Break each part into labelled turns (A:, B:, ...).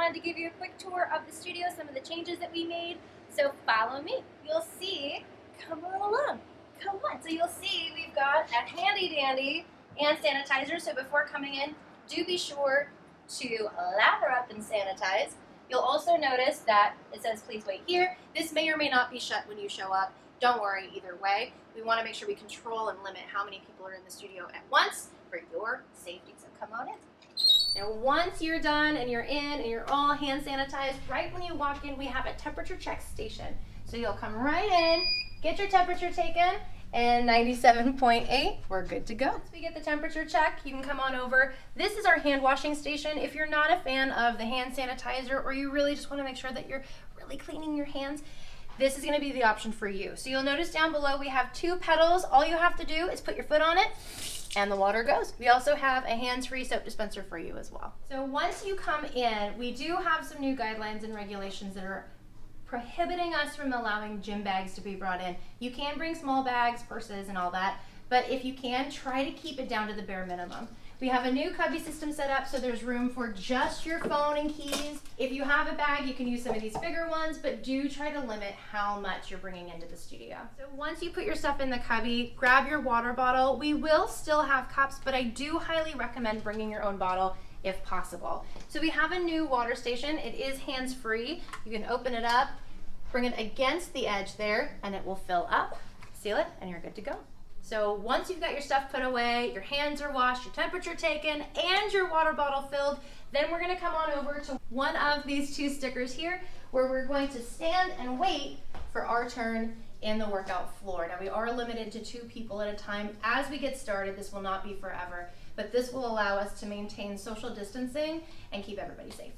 A: wanted to give you a quick tour of the studio, some of the changes that we made. So follow me. You'll see, come on along, come on. So you'll see we've got a handy dandy hand sanitizer. So before coming in, do be sure to lather up and sanitize. You'll also notice that it says please wait here. This may or may not be shut when you show up. Don't worry either way. We want to make sure we control and limit how many people are in the studio at once for your safety. So come on in. Now once you're done and you're in and you're all hand sanitized, right when you walk in we have a temperature check station. So you'll come right in, get your temperature taken, and 97.8, we're good to go. Once we get the temperature check, you can come on over. This is our hand washing station. If you're not a fan of the hand sanitizer or you really just want to make sure that you're really cleaning your hands, this is going to be the option for you. So you'll notice down below we have 2 pedals. All you have to do is put your foot on it and the water goes. We also have a hands-free soap dispenser for you as well. So once you come in, we do have some new guidelines and regulations that are prohibiting us from allowing gym bags to be brought in. You can bring small bags, purses, and all that, but if you can, try to keep it down to the bare minimum. We have a new cubby system set up so there's room for just your phone and keys. If you have a bag, you can use some of these bigger ones, but do try to limit how much you're bringing into the studio. So once you put your stuff in the cubby, grab your water bottle. We will still have cups, but I do highly recommend bringing your own bottle if possible. So we have a new water station. It is hands-free. You can open it up, bring it against the edge there, and it will fill up, seal it, and you're good to go. So once you've got your stuff put away, your hands are washed, your temperature taken, and your water bottle filled, then we're gonna come on over to one of these 2 stickers here where we're going to stand and wait for our turn in the workout floor. Now we are limited to 2 people at a time. As we get started, this will not be forever, but this will allow us to maintain social distancing and keep everybody safe.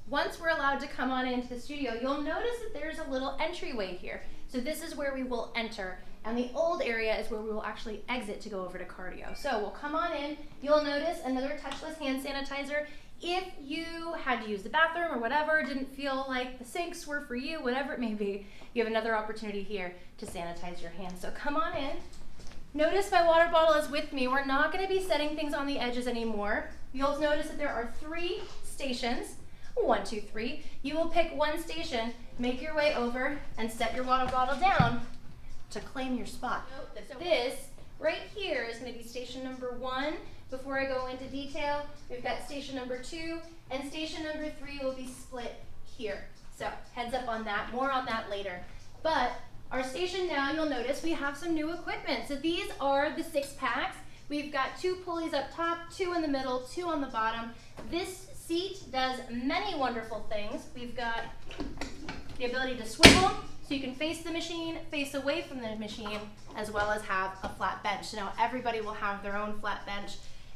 A: Once we're allowed to come on into the studio, you'll notice that there's a little entryway here. So this is where we will enter, and the old area is where we will actually exit to go over to cardio. So we'll come on in, you'll notice another touchless hand sanitizer. If you had to use the bathroom or whatever, didn't feel like the sinks were for you, whatever it may be, you have another opportunity here to sanitize your hands. So come on in. Notice my water bottle is with me. We're not gonna be setting things on the edges anymore. You'll notice that there are 3 stations. 1, 2, 3. You will pick one station, make your way over, and set your water bottle down to claim your spot. Note that this right here is going to be station number 1. Before I go into detail, we've got station number 2, and station number 3 will be split here. So heads up on that, more on that later. But our station now, you'll notice we have some new equipment. So these are the 6-packs. We've got 2 pulleys up top, 2 in the middle, 2 on the bottom. This seat does many wonderful things. We've got the ability to swivel, so you can face the machine, face away from the machine, as well as have a flat bench. So now everybody will have their own flat bench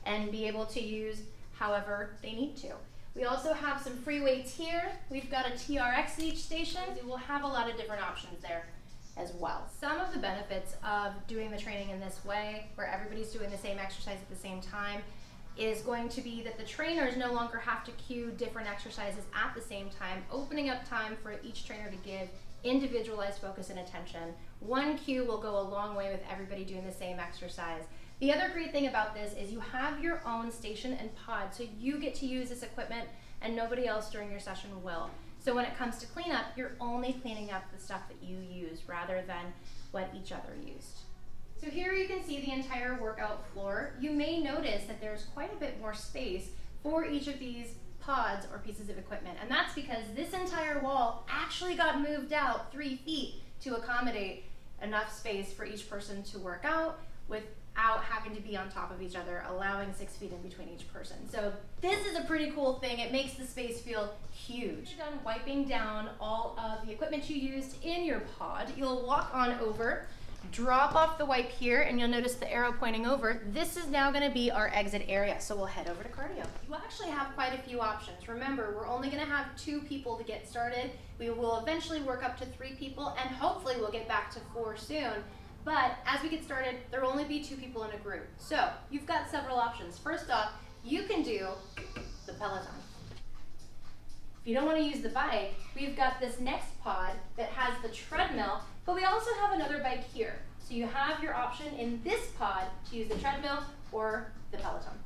A: and be able to use however they need to. We also have some free weights here. We've got a TRX at each station. We'll have a lot of different options there as well. Some of the benefits of doing the training in this way, where everybody's doing the same exercise at the same time, is going to be that the trainers no longer have to cue different exercises at the same time, opening up time for each trainer to give individualized focus and attention. One cue will go a long way with everybody doing the same exercise. The other great thing about this is you have your own station and pod, so you get to use this equipment and nobody else during your session will. So when it comes to cleanup, you're only cleaning up the stuff that you use rather than what each other used. So here you can see the entire workout floor. You may notice that there's quite a bit more space for each of these pods or pieces of equipment, and that's because this entire wall actually got moved out 3 feet to accommodate enough space for each person to work out without having to be on top of each other, allowing 6 feet in between each person. So this is a pretty cool thing. It makes the space feel huge. You're done wiping down all of the equipment you used in your pod. You'll walk on over, drop off the wipe here, and you'll notice the arrow pointing over. This is now going to be our exit area, so we'll head over to cardio. You actually have quite a few options. Remember, we're only going to have 2 people to get started. We will eventually work up to 3 people, and hopefully we'll get back to 4 soon. But as we get started, there will only be 2 people in a group. So you've got several options. First off, you can do the Peloton. If you don't want to use the bike, we've got this next pod that has the treadmill, but we also have another bike here. So you have your option in this pod to use the treadmill or the Peloton.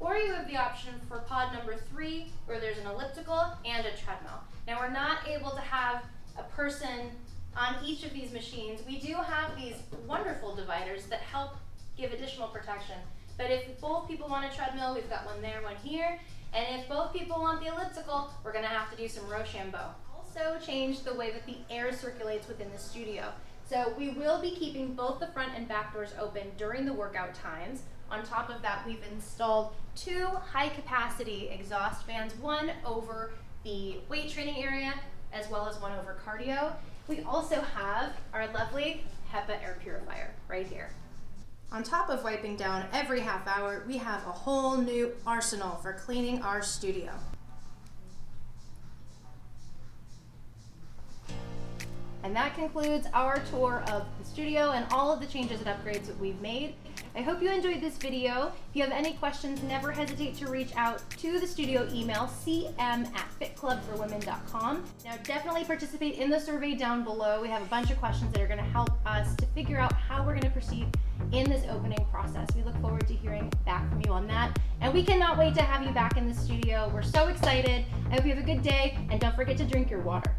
A: Or you have the option for pod number 3, where there's an elliptical and a treadmill. Now we're not able to have a person on each of these machines. We do have these wonderful dividers that help give additional protection. But if both people want a treadmill, we've got one there, one here. And if both people want the elliptical, we're gonna have to do some Rochambeau. Also change the way that the air circulates within the studio. So we will be keeping both the front and back doors open during the workout times. On top of that, we've installed 2 high-capacity exhaust fans, one over the weight training area, as well as one over cardio. We also have our lovely HEPA air purifier right here. On top of wiping down every half hour, we have a whole new arsenal for cleaning our studio. And that concludes our tour of the studio and all of the changes and upgrades that we've made. I hope you enjoyed this video. If you have any questions, never hesitate to reach out to the studio email, cm@fitclubforwomen.com. Now definitely participate in the survey down below. We have a bunch of questions that are gonna help us to figure out how we're gonna proceed in this opening process. We look forward to hearing back from you on that. And we cannot wait to have you back in the studio. We're so excited. I hope you have a good day, and don't forget to drink your water.